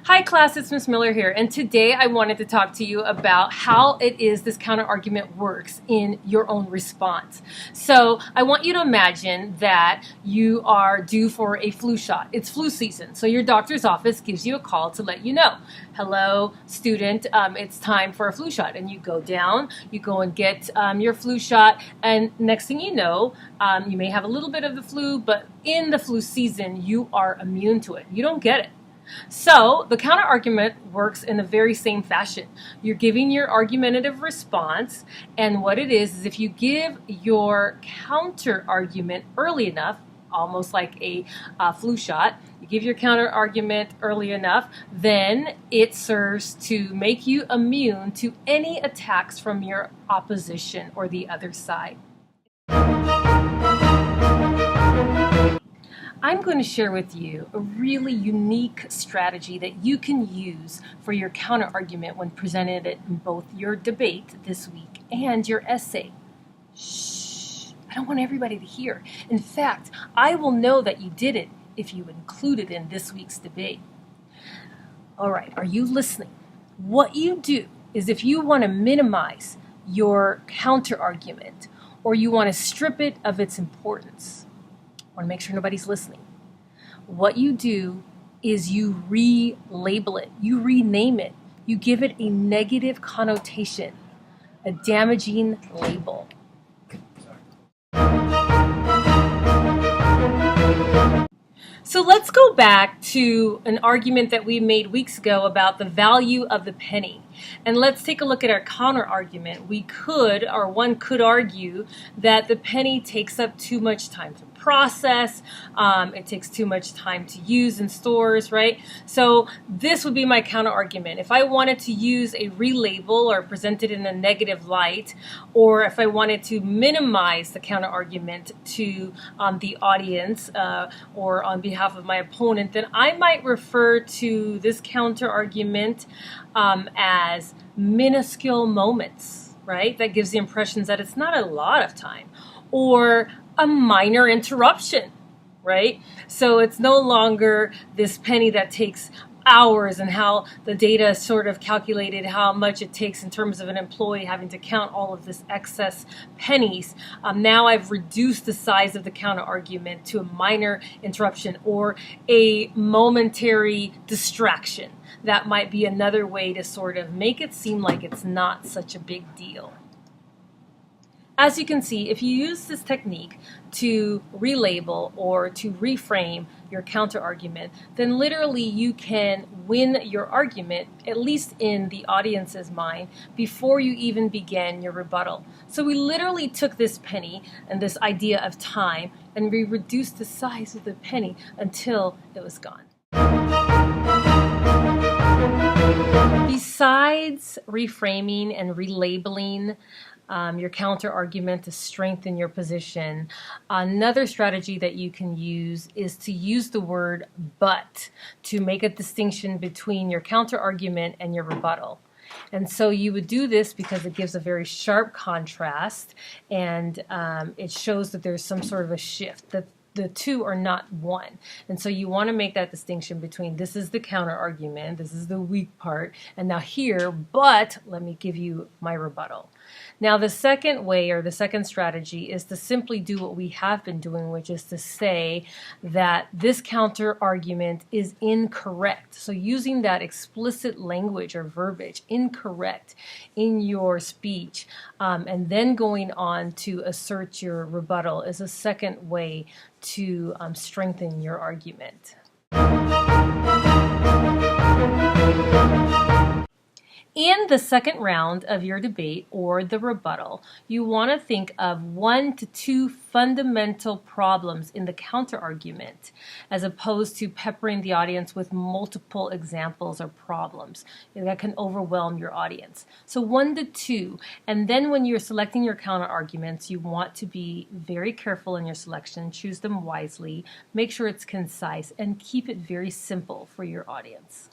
Hi class, it's Ms. Miller here, and today I wanted to talk to you about how it is this counter-argument works in your own response. So I want you to imagine that you are due for a flu shot. It's flu season, so your doctor's office gives you a call to let you know, hello student, it's time for a flu shot, and you go down, you go and get your flu shot, and next thing you know, you may have a little bit of the flu, but in the flu season, you are immune to it. You don't get it. So the counter-argument works in the very same fashion. You're giving your argumentative response, and what it is if you give your counter-argument early enough, almost like a flu shot, you give your counter-argument early enough, then it serves to make you immune to any attacks from your opposition or the other side. I'm going to share with you a really unique strategy that you can use for your counter-argument when presented in both your debate this week and your essay. Shh, I don't want everybody to hear. In fact, I will know that you did it if you include it in this week's debate. All right, are you listening? What you do is if you want to minimize your counter-argument or you want to strip it of its importance, I want to make sure nobody's listening. What you do is you relabel it, you rename it, you give it a negative connotation, a damaging label. So let's go back to an argument that we made weeks ago about the value of the penny. And let's take a look at our counter-argument. One could argue that the penny takes up too much time to process, it takes too much time to use in stores, right? So this would be my counter-argument. If I wanted to use a relabel or present it in a negative light, or if I wanted to minimize the counter-argument to the audience or on behalf of my opponent, then I might refer to this counter-argument as minuscule moments, right? That gives the impressions that it's not a lot of time, or a minor interruption, right? So it's no longer this penny that takes hours and how the data sort of calculated how much it takes in terms of an employee having to count all of this excess pennies. Now I've reduced the size of the counter argument to a minor interruption or a momentary distraction. That might be another way to sort of make it seem like it's not such a big deal. As you can see, if you use this technique to relabel or to reframe your counter-argument, then literally you can win your argument, at least in the audience's mind, before you even begin your rebuttal. So we literally took this penny and this idea of time, and we reduced the size of the penny until it was gone. Besides reframing and relabeling your counter-argument to strengthen your position, another strategy that you can use is to use the word but to make a distinction between your counter-argument and your rebuttal. And so you would do this because it gives a very sharp contrast, and it shows that there's some sort of a shift, that the two are not one. And so you want to make that distinction between this is the counter argument, this is the weak part, and now here, but let me give you my rebuttal. Now the second way, or the second strategy, is to simply do what we have been doing, which is to say that this counter argument is incorrect. So using that explicit language or verbiage, incorrect, in your speech, and then going on to assert your rebuttal is a second way to strengthen your argument. In the second round of your debate or the rebuttal, you want to think of 1 to 2 fundamental problems in the counter-argument as opposed to peppering the audience with multiple examples or problems. That can overwhelm your audience. So 1 to 2, and then when you're selecting your counter-arguments, you want to be very careful in your selection, choose them wisely, make sure it's concise, and keep it very simple for your audience.